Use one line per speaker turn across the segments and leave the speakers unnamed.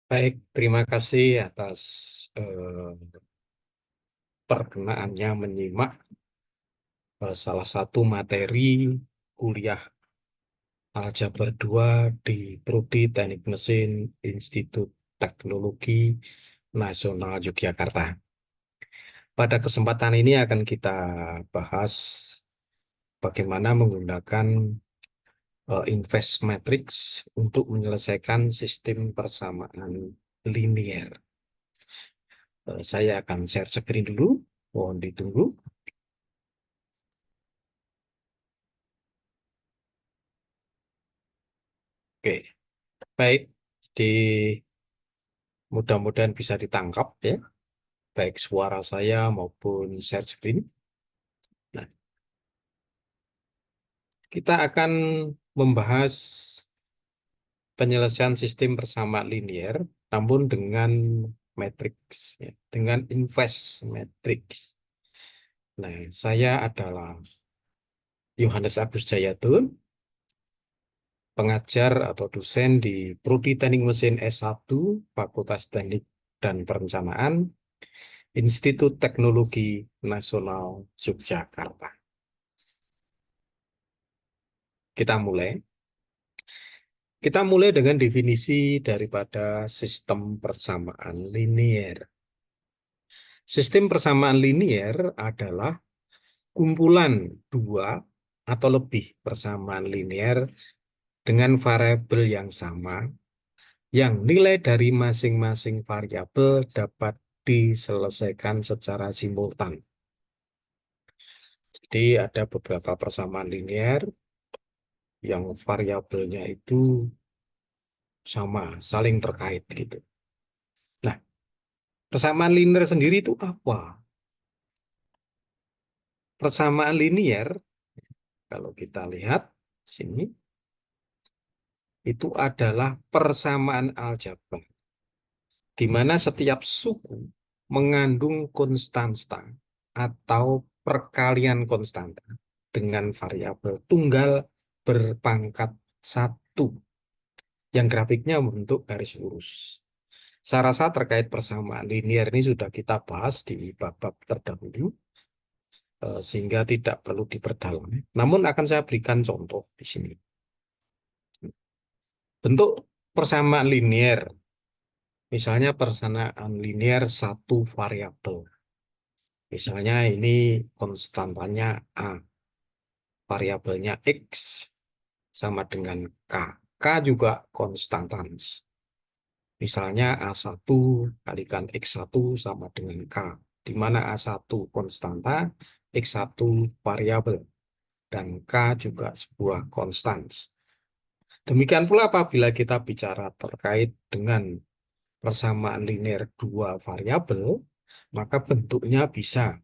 Baik, terima kasih atas perkenaannya menyimak salah satu materi kuliah Aljabar 2 di Prodi Teknik Mesin Institut Teknologi Nasional Yogyakarta. Pada kesempatan ini akan kita bahas bagaimana menggunakan invest matrix untuk menyelesaikan sistem persamaan linier. Saya akan share screen dulu, mohon ditunggu. Oke, baik. Jadi mudah-mudahan bisa ditangkap ya, baik suara saya maupun share screen. Nah, kita akan membahas penyelesaian sistem persamaan linier, namun dengan matrix, ya, dengan invest matrix. Nah, saya adalah Yohanes Agus Jayatun, pengajar atau dosen di Prodi Teknik Mesin S1, Fakultas Teknik dan Perencanaan, Institut Teknologi Nasional Yogyakarta. Kita mulai. Kita mulai dengan definisi daripada sistem persamaan linier. Sistem persamaan linier adalah kumpulan dua atau lebih persamaan linier dengan variabel yang sama, yang nilai dari masing-masing variabel dapat diselesaikan secara simultan. Jadi ada beberapa persamaan linier yang variabelnya itu sama, saling terkait gitu. Nah, persamaan linier sendiri itu apa? Persamaan linier, kalau kita lihat sini, itu adalah persamaan aljabar, di mana setiap suku mengandung konstanta atau perkalian konstanta dengan variabel tunggal berpangkat 1, yang grafiknya membentuk garis lurus. Saya rasa terkait persamaan linier ini sudah kita bahas di bab-bab terdahulu, sehingga tidak perlu diperdalam. Namun akan saya berikan contoh di sini. Bentuk persamaan linier, misalnya persamaan linier satu variabel. Misalnya ini konstantanya A, variabelnya X sama dengan K. K juga konstantans. Misalnya A1 kalikan X1 sama dengan K, di mana A1 konstanta, X1 variabel, dan K juga sebuah konstans. Demikian pula apabila kita bicara terkait dengan persamaan linier dua variabel, maka bentuknya bisa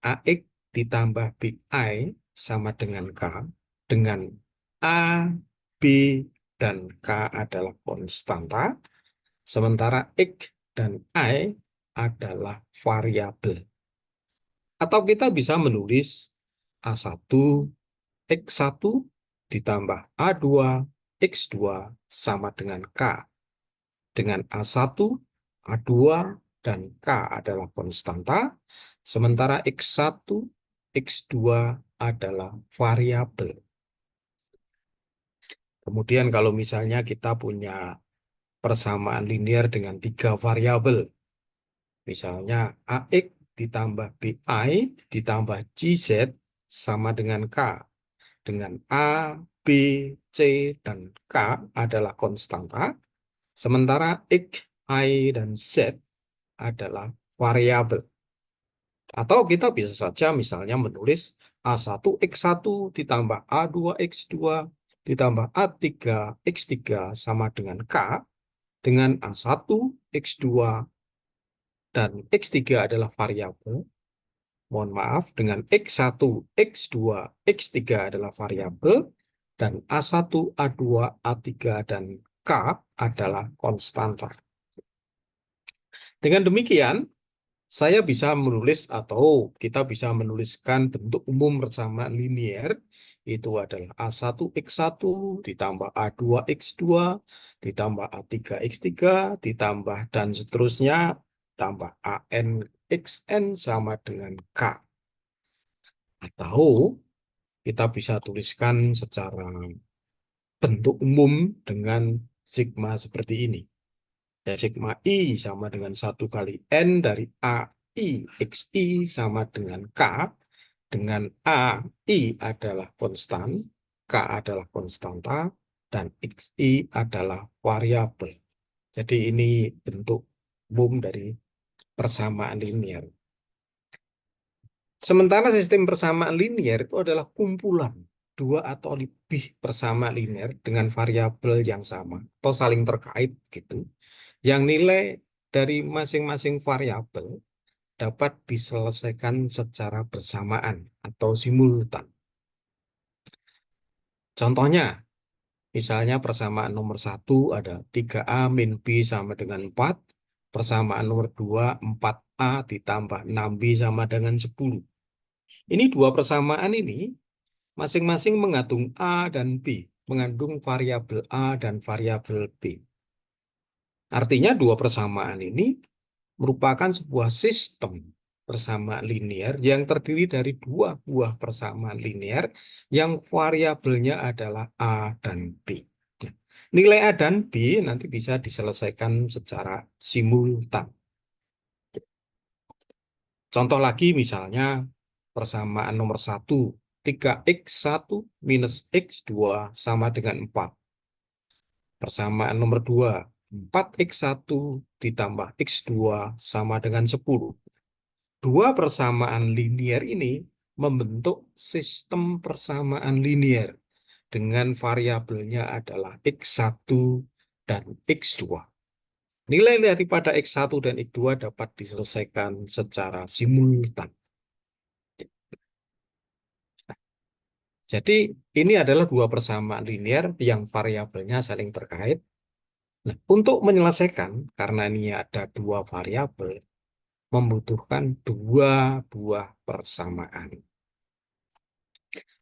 AX ditambah BI sama dengan K, dengan A, B, dan K adalah konstanta, sementara X dan I adalah variabel. Atau kita bisa menulis A1, X1 ditambah A2, X2 sama dengan K, dengan A1, A2, dan K adalah konstanta, sementara X1, X2 adalah variabel. Kemudian kalau misalnya kita punya persamaan linier dengan 3 variabel, misalnya AX ditambah BI ditambah GZ sama dengan K, dengan A, B, C, dan K adalah konstanta, sementara X, I, dan Z adalah variabel. Atau kita bisa saja misalnya menulis A1 X1 ditambah A2 X2 ditambah A3 X3 sama dengan K, dengan A1 X2 dan X3 adalah variabel. Mohon maaf, dengan X1 X2 X3 adalah variabel, dan A1 A2 A3 dan K adalah konstanta. Dengan demikian, saya bisa menulis atau kita bisa menuliskan bentuk umum persamaan linier itu adalah A1X1 ditambah A2X2 ditambah A3X3 ditambah dan seterusnya tambah ANXN sama dengan K. Atau kita bisa tuliskan secara bentuk umum dengan sigma seperti ini. Ya, sigma I sama dengan 1 kali N dari AI XI sama dengan K, dengan AI adalah konstan, K adalah konstanta, dan XI adalah variabel. Jadi ini bentuk umum dari persamaan linear. Sementara sistem persamaan linear itu adalah kumpulan dua atau lebih persamaan linear dengan variabel yang sama atau saling terkait gitu, yang nilai dari masing-masing variabel dapat diselesaikan secara bersamaan atau simultan. Contohnya, misalnya persamaan nomor 1 ada 3A min B sama dengan 4, persamaan nomor 2 4A ditambah 6B sama dengan 10. Ini dua persamaan ini masing-masing mengandung A dan B, mengandung variabel A dan variabel B. Artinya dua persamaan ini merupakan sebuah sistem persamaan linear yang terdiri dari dua buah persamaan linear yang variabelnya adalah A dan B. Nah, nilai A dan B nanti bisa diselesaikan secara simultan. Contoh lagi misalnya persamaan nomor 1, 3x1 minus x2 sama dengan 4. Persamaan nomor 2, 4x1 ditambah x2 sama dengan 10. Dua persamaan linear ini membentuk sistem persamaan linear dengan variabelnya adalah x1 dan x2. Nilai daripada x1 dan x2 dapat diselesaikan secara simultan. Jadi ini adalah dua persamaan linear yang variabelnya saling terkait. Nah, untuk menyelesaikan, karena ini ada dua variabel, membutuhkan dua buah persamaan.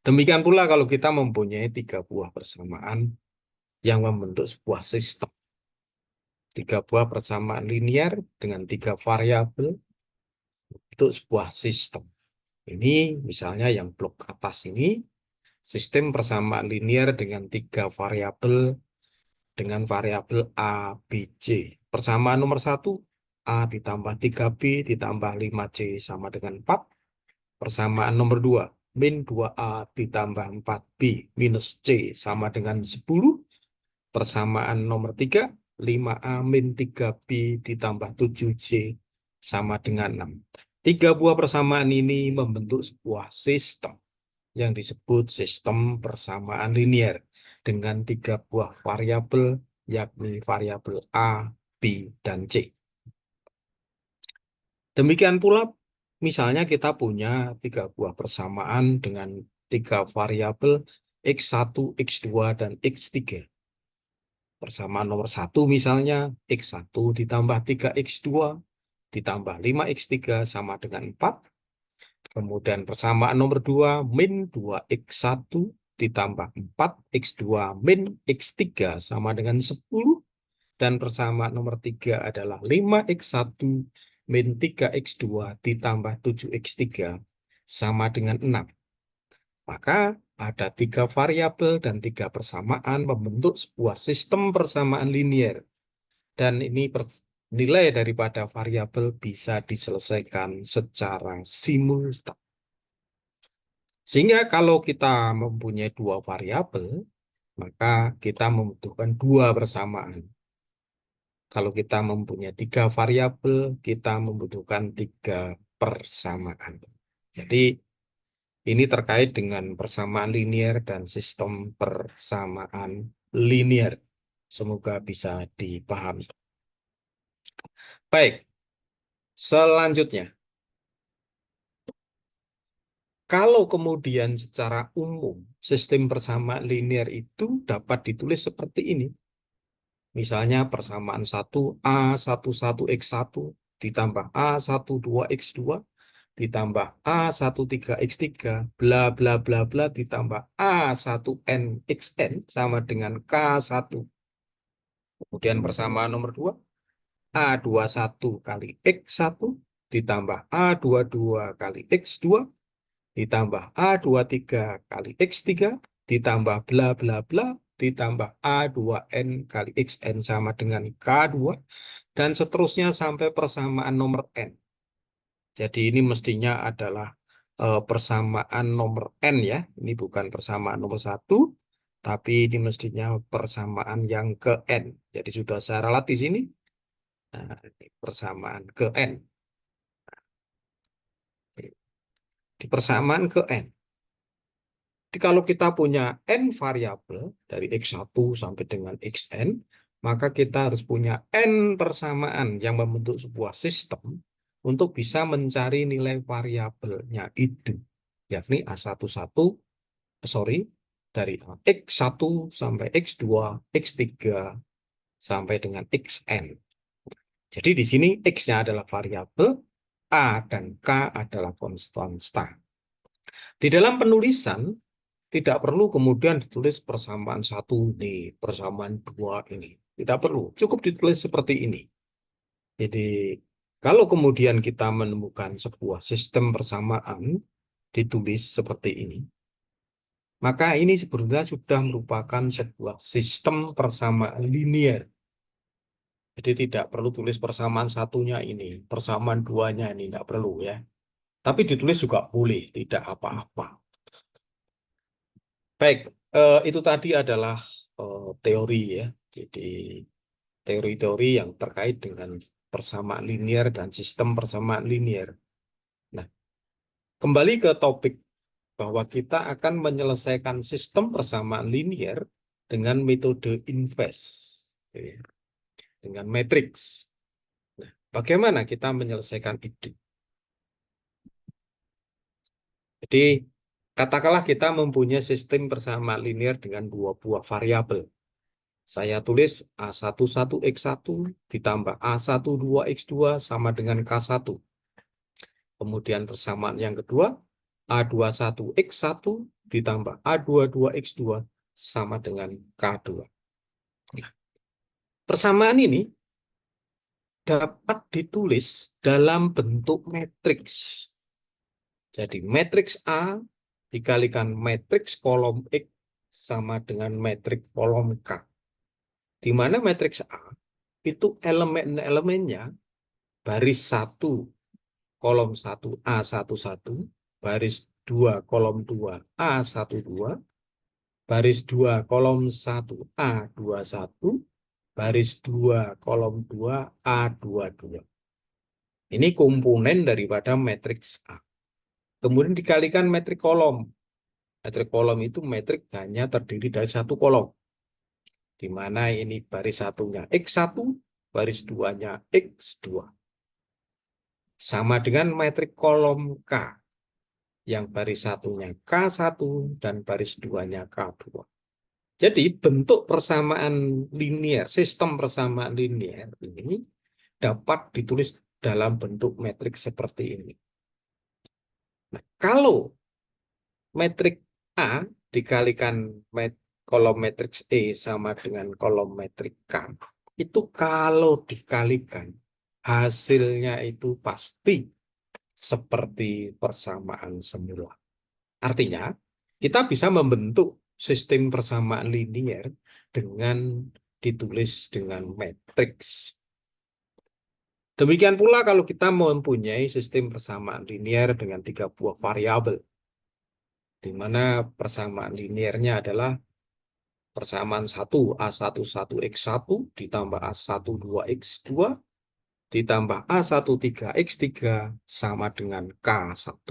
Demikian pula kalau kita mempunyai tiga buah persamaan yang membentuk sebuah sistem. Tiga buah persamaan linear dengan tiga variabel untuk sebuah sistem. Ini misalnya yang blok atas ini, sistem persamaan linear dengan tiga variabel dengan variabel A, B, C. Persamaan nomor 1, A ditambah 3B ditambah 5C sama dengan 4. Persamaan nomor 2, min 2A ditambah 4B minus C sama dengan 10. Persamaan nomor 3, 5A min 3B ditambah 7C sama dengan 6. Tiga buah persamaan ini membentuk sebuah sistem yang disebut sistem persamaan linear dengan tiga buah variabel, yakni variabel A, B, dan C. Demikian pula, misalnya kita punya tiga buah persamaan dengan tiga variabel X1, X2, dan X3. Persamaan nomor 1 misalnya, X1 ditambah 3X2 ditambah 5X3 sama dengan 4. Kemudian persamaan nomor 2, min 2X1 ditambah 4X2 min X3 sama dengan 10. Dan persamaan nomor 3 adalah 5X1 min 3X2 ditambah 7X3 sama dengan 6. Maka ada tiga variabel dan tiga persamaan membentuk sebuah sistem persamaan linear. Dan ini nilai daripada variabel bisa diselesaikan secara simultan. Sehingga kalau kita mempunyai dua variabel, maka kita membutuhkan dua persamaan. Kalau kita mempunyai tiga variabel, kita membutuhkan tiga persamaan. Jadi ini terkait dengan persamaan linear dan sistem persamaan linear. Semoga bisa dipahami. Baik, selanjutnya. Kalau kemudian secara umum sistem persamaan linear itu dapat ditulis seperti ini. Misalnya persamaan 1 A11X1 ditambah A12X2 ditambah A13X3, bla bla bla bla ditambah A1N XN sama dengan K1. Kemudian persamaan nomor 2, A21 kali X1 ditambah A22 kali X2 ditambah A23 kali X3 ditambah bla bla bla ditambah A2N kali XN sama dengan K2 dan seterusnya sampai persamaan nomor N. Jadi ini mestinya adalah persamaan nomor N ya. Ini bukan persamaan nomor 1, tapi ini mestinya persamaan yang ke N. Jadi sudah saya ralat di sini. Nah, ini persamaan ke N. Di persamaan ke N. Jadi kalau kita punya N variabel dari X1 sampai dengan Xn, maka kita harus punya N persamaan yang membentuk sebuah sistem untuk bisa mencari nilai variabelnya itu, yakni dari X1 sampai X2, X3, sampai dengan Xn. Jadi di sini X-nya adalah variabel, A dan K adalah konstanta. Di dalam penulisan, tidak perlu kemudian ditulis persamaan 1 ini, persamaan 2 ini. Tidak perlu, cukup ditulis seperti ini. Jadi, kalau kemudian kita menemukan sebuah sistem persamaan, ditulis seperti ini, maka ini sebenarnya sudah merupakan sebuah sistem persamaan linear. Jadi tidak perlu tulis persamaan satunya ini, persamaan duanya ini, tidak perlu ya. Tapi ditulis juga boleh, tidak apa-apa. Baik, itu tadi adalah teori ya. Jadi teori-teori yang terkait dengan persamaan linear dan sistem persamaan linear. Nah, kembali ke topik bahwa kita akan menyelesaikan sistem persamaan linear dengan metode inverse, dengan matriks. Nah, bagaimana kita menyelesaikan itu? Jadi, katakanlah kita mempunyai sistem persamaan linear dengan dua buah variabel. Saya tulis A11X1 ditambah A12X2 sama dengan K1. Kemudian persamaan yang kedua, A21X1 ditambah A22X2 sama dengan K2. Nah, persamaan ini dapat ditulis dalam bentuk matriks. Jadi matriks A dikalikan matriks kolom X sama dengan matriks kolom K. Di mana matriks A itu elemen-elemennya baris 1 kolom 1 A11, baris 2 kolom 2 A12, baris 2 kolom 1 A21, baris 2 kolom 2 A22. Ini komponen daripada matriks A. Kemudian dikalikan metrik kolom. Metrik kolom itu metrik hanya terdiri dari satu kolom. Di mana ini baris satunya X1, baris 2-nya X2. Sama dengan metrik kolom K. Yang baris satunya K1 dan baris 2-nya K2. Jadi bentuk persamaan linear, sistem persamaan linear ini dapat ditulis dalam bentuk metrik seperti ini. Nah, kalau metrik A dikalikan kolom matriks E sama dengan kolom metrik K, itu kalau dikalikan, hasilnya itu pasti seperti persamaan semula. Artinya, kita bisa membentuk sistem persamaan linear dengan ditulis dengan matriks. Demikian pula kalau kita mempunyai sistem persamaan linear dengan 3 buah variabel, di mana persamaan linearnya adalah persamaan 1 A11X1 ditambah A12X2 ditambah A13X3 sama dengan K1.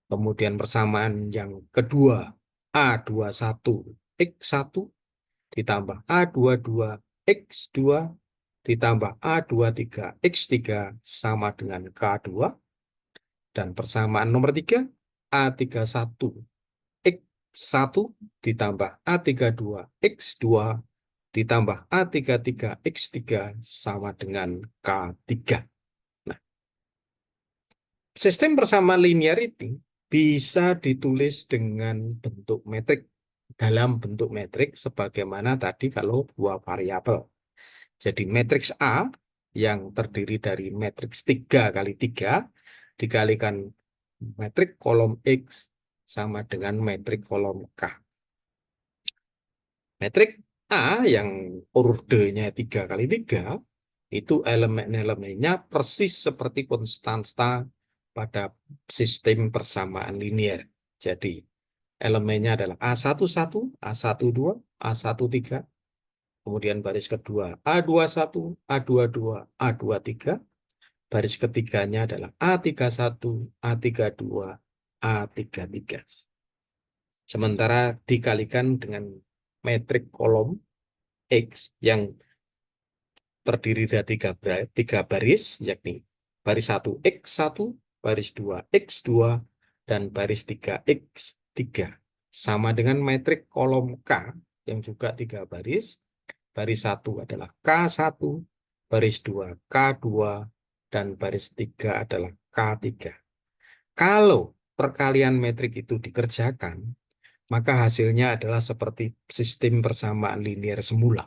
Kemudian persamaan yang kedua A21X1 ditambah A22X2 ditambah A23X3 sama dengan K2. Dan persamaan nomor 3 A31X1 ditambah A32X2 ditambah A33X3 sama dengan K3. Nah, Sistem persamaan linear ini bisa ditulis dengan bentuk metrik, dalam bentuk metrik sebagaimana tadi kalau dua variabel. Jadi matriks A yang terdiri dari matriks 3 kali 3 dikalikan metrik kolom X sama dengan metrik kolom K. Metrik A yang ordenya 3 kali 3 itu elemen-elemennya persis seperti konstanta pada sistem persamaan linear. Jadi elemennya adalah A11, A12, A13, kemudian baris kedua A21, A22, A23, baris ketiganya adalah A31, A32, A33. Sementara dikalikan dengan metrik kolom X yang terdiri dari tiga baris, yakni baris 1 X1, baris 2 X2, dan baris 3 X3. Sama dengan metrik kolom K yang juga 3 baris. Baris 1 adalah K1, baris 2 K2, dan baris 3 adalah K3. Kalau perkalian metrik itu dikerjakan, maka hasilnya adalah seperti sistem persamaan linear semula.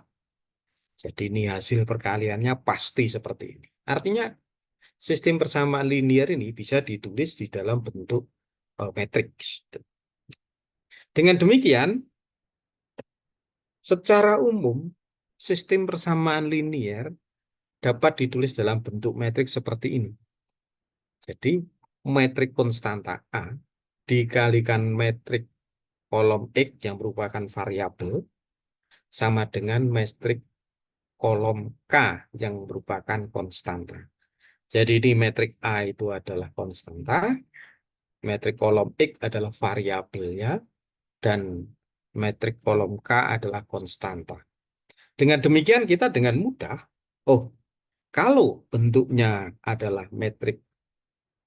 Jadi ini hasil perkaliannya pasti seperti ini. Artinya sistem persamaan linear ini bisa ditulis di dalam bentuk matriks. Dengan demikian, secara umum sistem persamaan linear dapat ditulis dalam bentuk matriks seperti ini. Jadi metrik konstanta A dikalikan metrik kolom X yang merupakan variabel sama dengan metrik kolom K yang merupakan konstanta. Jadi ini metrik A itu adalah konstanta, metrik kolom X adalah variabelnya, dan metrik kolom K adalah konstanta. Dengan demikian kita dengan mudah, kalau bentuknya adalah metrik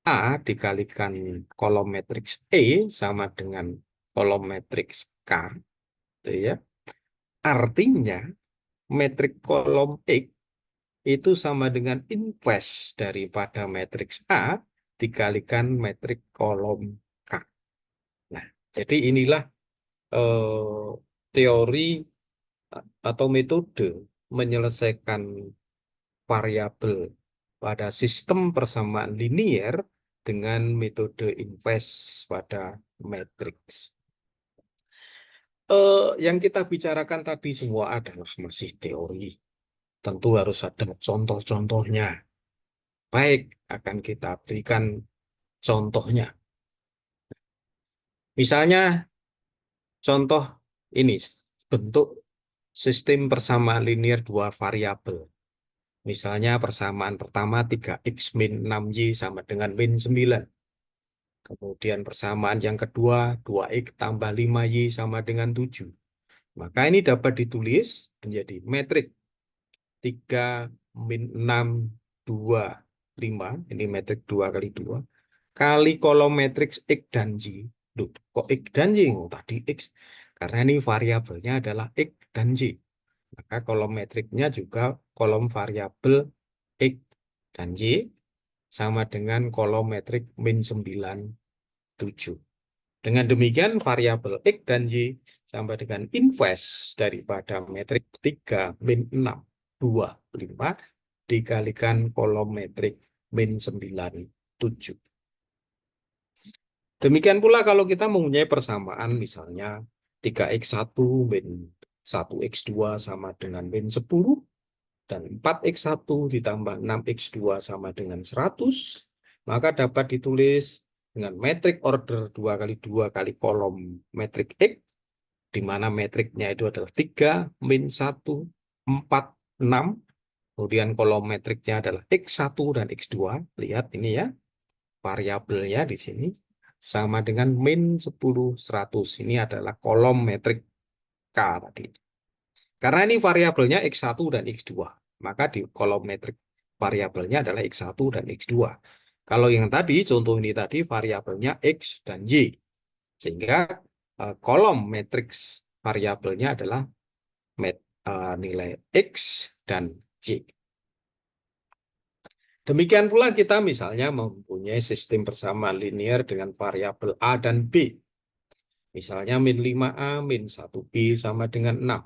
A dikalikan kolom matriks E sama dengan kolom matriks K, gitu ya. Artinya metrik kolom X itu sama dengan inverse daripada matriks A dikalikan metrik kolom K. Nah, jadi inilah teori atau metode menyelesaikan variabel pada sistem persamaan linear dengan metode inverse pada matriks. Yang kita bicarakan tadi semua adalah masih teori. Tentu harus ada contoh-contohnya. Baik, akan kita berikan contohnya. Misalnya, contoh ini bentuk sistem persamaan linear dua variabel. Misalnya persamaan pertama 3x min 6y sama dengan min 9. Kemudian persamaan yang kedua 2x tambah 5y sama dengan 7. Maka ini dapat ditulis menjadi metrik 3 min 6, 2, 5. Ini metrik 2 kali 2. Kali kolom matriks X dan Y. Duh, kok X dan Y? Oh, tadi X. Karena ini variabelnya adalah X dan Y. Maka kolom matriknya juga kolom variabel X dan Y sama dengan kolom metrik min 9, 7. Dengan demikian variabel X dan Y sama dengan inverse daripada metrik 3 min 6, 2, 5 dikalikan kolom metrik min 9, 7. Demikian pula kalau kita mempunyai persamaan misalnya 3x1 min 1x2 sama dengan min 10 dan 4x1 ditambah 6x2 sama dengan 100, maka dapat ditulis dengan metrik order 2 kali 2 kali kolom metrik X, di mana metriknya itu adalah 3, min 1, 4, 6. Kemudian kolom metriknya adalah X1 dan X2. Lihat ini ya, variabelnya di sini. Sama dengan min 10, 100. Ini adalah kolom metrik K tadi. Karena ini variabelnya X1 dan X2. Maka di kolom metrik variabelnya adalah X1 dan X2. Kalau yang tadi, contoh ini tadi, variabelnya X dan Y. Sehingga kolom matriks variabelnya adalah nilai X dan Y. Demikian pula kita misalnya mempunyai sistem persamaan linear dengan variabel A dan B. Misalnya min 5A min 1B sama dengan 6.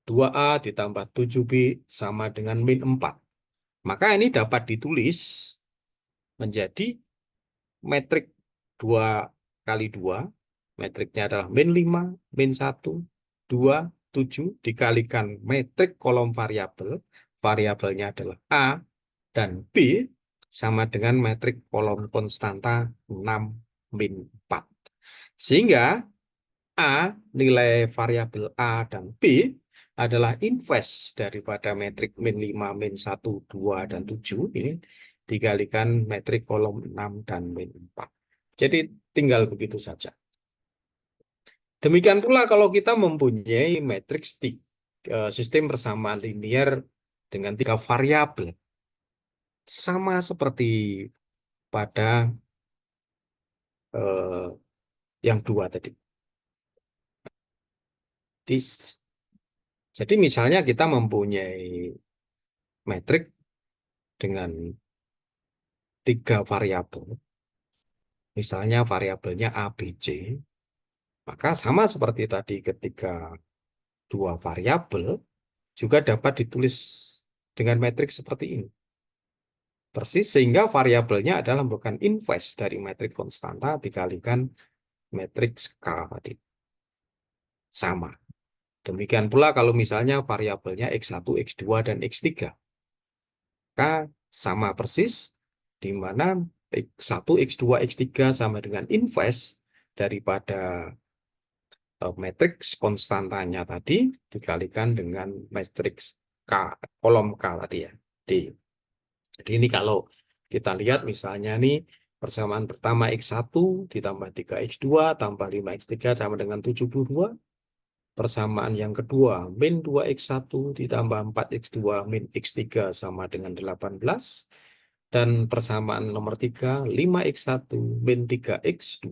2A ditambah 7B sama dengan min 4. Maka ini dapat ditulis menjadi metrik 2 kali 2. Metriknya adalah min 5, min 1, 2, 7 dikalikan metrik kolom variabel. Variabelnya adalah A dan B sama dengan metrik kolom konstanta 6, min 4. Sehingga A, nilai variabel A dan B adalah inverse daripada metrik min 5, min 1, 2, dan 7. Ini dikalikan metrik kolom 6 dan min 4. Jadi tinggal begitu saja. Demikian pula kalau kita mempunyai matriks sistem persamaan linear dengan 3 variabel. Sama seperti pada yang 2 tadi. Jadi misalnya kita mempunyai metrik dengan 3 variabel. Misalnya variabelnya A, B, C. Maka sama seperti tadi ketika 2 variabel juga dapat ditulis dengan metrik seperti ini. Persis sehingga variabelnya adalah bukan inverse dari metrik konstanta dikalikan metrik K tadi. Sama. Demikian pula kalau misalnya variabelnya X1, X2, dan X3. Maka sama persis di mana X1, X2, X3 sama dengan inverse daripada matriks konstantanya tadi dikalikan dengan matriks K, kolom K tadi ya, D. Jadi ini kalau kita lihat misalnya nih persamaan pertama X1 ditambah 3X2 tambah 5X3 sama dengan 72. Persamaan yang kedua min 2X1 ditambah 4X2 min X3 sama dengan 18. Dan persamaan nomor 3 5X1 min 3X2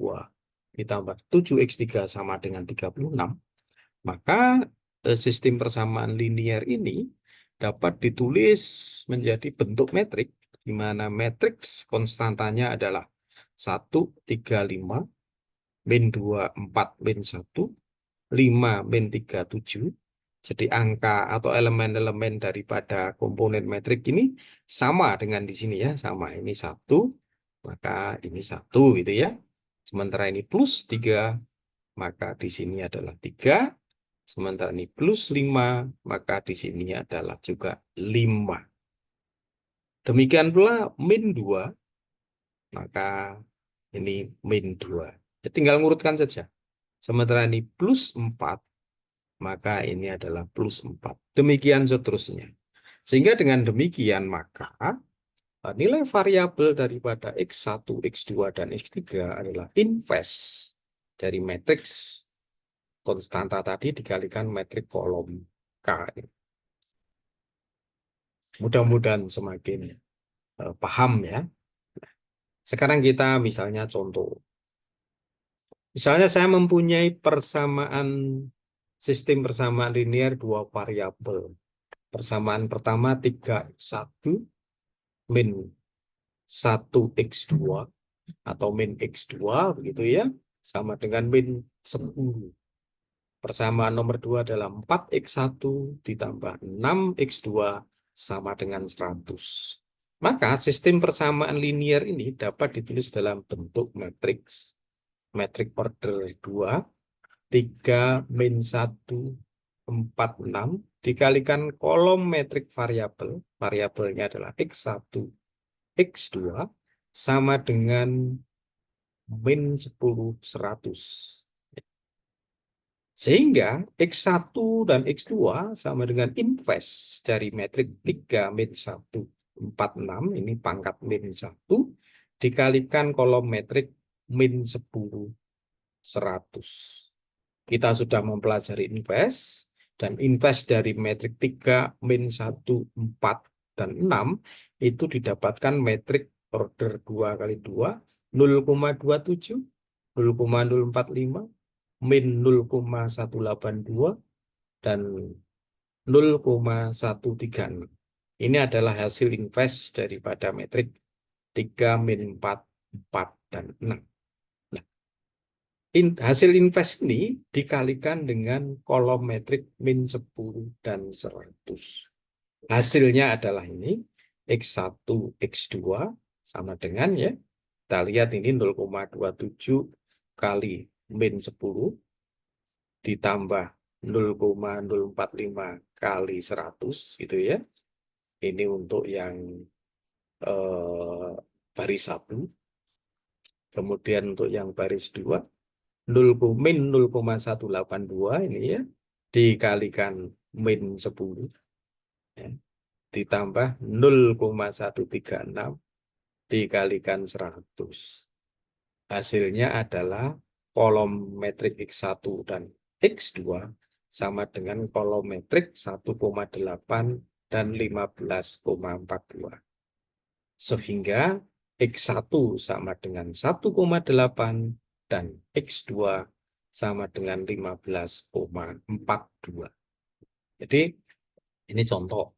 ditambah 7X3 sama dengan 36. Maka sistem persamaan linear ini dapat ditulis menjadi bentuk metrik, di mana matriks konstantanya adalah 1, 3, 5, min 2, 4, min 1, 5, min 3, 7. Jadi angka atau elemen-elemen daripada komponen metrik ini sama dengan di sini ya, sama ini 1, maka ini 1 gitu ya. Sementara ini plus 3, maka di sini adalah 3. Sementara ini plus 5, maka di sini adalah juga 5. Demikian pula min 2, maka ini min 2. Ya, tinggal ngurutkan saja. Sementara ini plus 4, maka ini adalah plus 4. Demikian seterusnya. Sehingga dengan demikian maka nilai variabel daripada X1, X2, dan X3 adalah inverse dari matriks konstanta tadi dikalikan metrik kolom K. Mudah-mudahan semakin paham ya. Sekarang kita misalnya contoh. Misalnya saya mempunyai sistem persamaan linear 2 variabel. Persamaan pertama 3X1 min 1X2 atau min X2 begitu ya. Sama dengan min 10. Persamaan nomor 2 adalah 4X1 ditambah 6X2 sama dengan 100. Maka sistem persamaan linear ini dapat ditulis dalam bentuk matriks. Metrik order 2, 3, min 1, 4, 6. Dikalikan kolom metrik variabel. Variabelnya adalah X1, X2 sama dengan min 10, 100. Sehingga X1 dan X2 sama dengan inverse dari metrik 3 min 1, 4, 6. Ini pangkat min 1. Dikalikan kolom metrik min 10, 100. Kita sudah mempelajari inverse. Dan inverse dari metrik 3, min 1, 4, dan 6. Itu didapatkan metrik order 2 kali 2. 0,27, 0,045. Min 0,182 dan 0,136. Ini adalah hasil invers daripada metrik 3, min 4, 4, dan 6. Nah, hasil invers ini dikalikan dengan kolom metrik min 10 dan 100. Hasilnya adalah ini, X1, X2 sama dengan ya, kita lihat ini 0,27 kali min 10 ditambah 0,045 kali 100 gitu ya. Ini untuk yang baris 1. Kemudian untuk yang baris 2 min 0,182 ini ya dikalikan min 10 ya, ditambah 0,136 dikalikan 100. Hasilnya adalah kolom metrik X1 dan X2 sama dengan kolom metrik 1,8 dan 15,42. Sehingga X1 sama dengan 1,8 dan X2 sama dengan 15,42. Jadi ini contoh.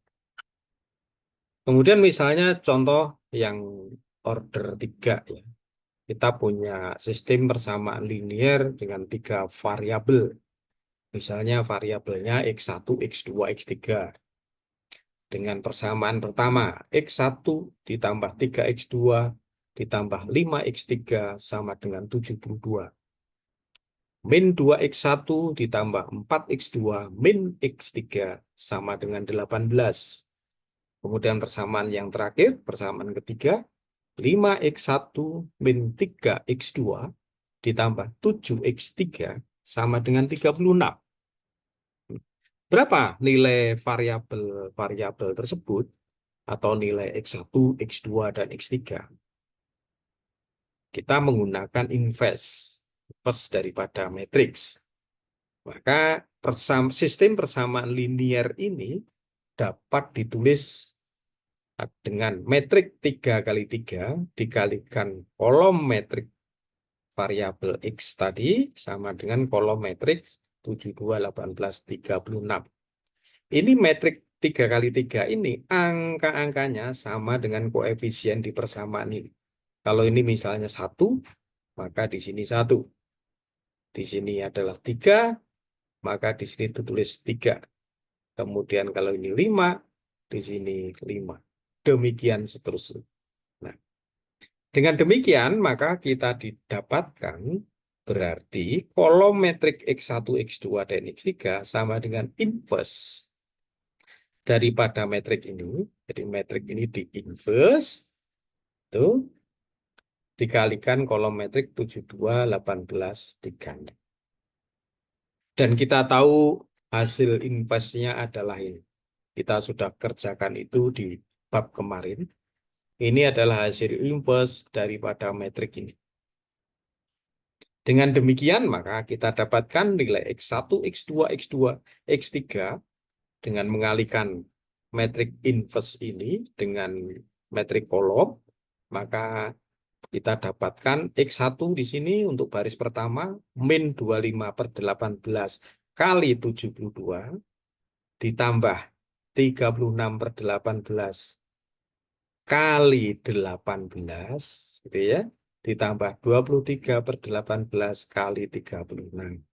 Kemudian misalnya contoh yang order 3 ya. Kita punya sistem persamaan linear dengan 3 variabel. Misalnya variabelnya X1, X2, X3. Dengan persamaan pertama, X1 ditambah 3X2 ditambah 5X3 sama dengan 72. Min 2X1 ditambah 4X2 min X3 sama dengan 18. Kemudian persamaan yang terakhir, persamaan ketiga, 5X1 min 3X2 ditambah 7X3 sama dengan 36. Berapa nilai variabel tersebut atau nilai X1, X2, dan X3? Kita menggunakan invers daripada matriks. Maka sistem persamaan linear ini dapat ditulis dengan metrik 3 kali 3 dikalikan kolom metrik variabel X tadi sama dengan kolom matriks 72, 18, 36. Ini metrik 3 kali 3 ini angka-angkanya sama dengan koefisien di persamaan ini. Kalau ini misalnya 1, maka di sini 1. Di sini adalah 3, maka di sini ditulis 3. Kemudian kalau ini 5, di sini 5. Demikian seterusnya. Nah, dengan demikian, maka kita didapatkan berarti kolom metrik X1, X2, dan X3 sama dengan invers daripada metrik ini. Jadi metrik ini di-invers, itu dikalikan kolom metrik 72, 18, 36. Dan kita tahu hasil inversnya adalah ini. Kita sudah kerjakan itu di bab kemarin. Ini adalah hasil invers daripada metrik ini. Dengan demikian, maka kita dapatkan nilai X1, X2, X2, X3 dengan mengalihkan metrik invers ini dengan metrik kolom, maka kita dapatkan X1 di sini untuk baris pertama, min 25/18 kali 72, ditambah 36/18 kali 18, gitu ya, ditambah 23/18 kali 36.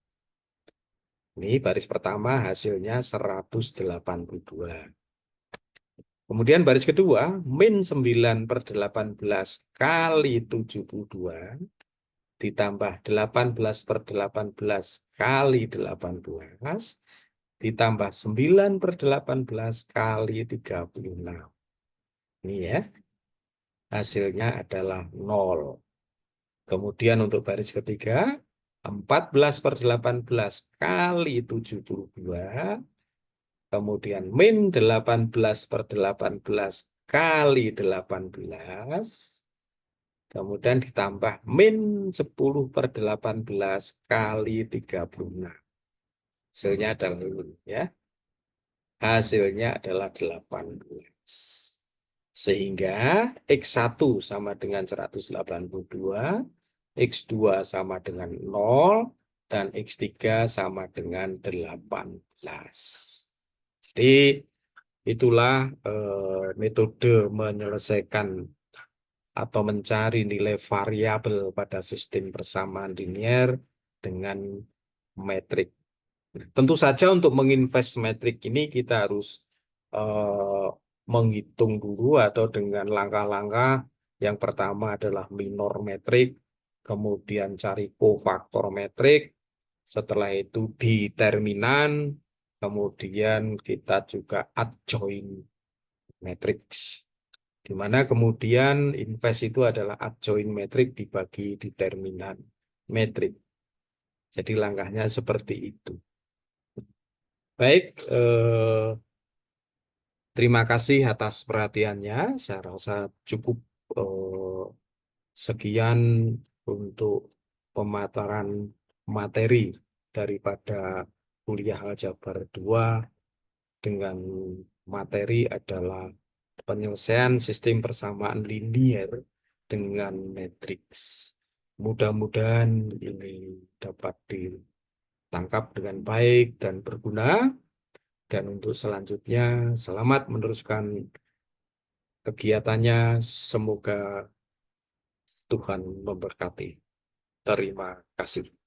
Ini baris pertama hasilnya 182. Kemudian baris kedua, min 9/18 kali 72, ditambah 18/18 kali 18, ditambah 9/18 kali 36. Ini ya, hasilnya adalah 0. Kemudian untuk baris ketiga, 14/18 kali 72, kemudian min 18/18 kali 18, kemudian ditambah min 10/18 kali 36. Hasilnya adalah ini ya. Hasilnya adalah 18. Sehingga X1 sama dengan 182, X2 sama dengan 0, dan X3 sama dengan 18. Jadi Itulah metode menyelesaikan atau mencari nilai variabel pada sistem persamaan linier dengan metrik. Tentu saja untuk menginvest metrik ini kita harus eh, menghitung dulu atau dengan langkah-langkah. Yang pertama adalah minor metrik, kemudian cari kofaktor metrik, setelah itu determinan, kemudian kita juga adjoint matrix. Di mana kemudian invest itu adalah adjoint metrik dibagi determinan metrik. Jadi langkahnya seperti itu. Baik, terima kasih atas perhatiannya. Saya rasa cukup eh, sekian untuk pemaparan materi daripada kuliah Aljabar 2 dengan materi adalah penyelesaian sistem persamaan linier dengan matriks. Mudah-mudahan ini dapat ditangkap dengan baik dan berguna. Dan untuk selanjutnya, selamat meneruskan kegiatannya. Semoga Tuhan memberkati. Terima kasih.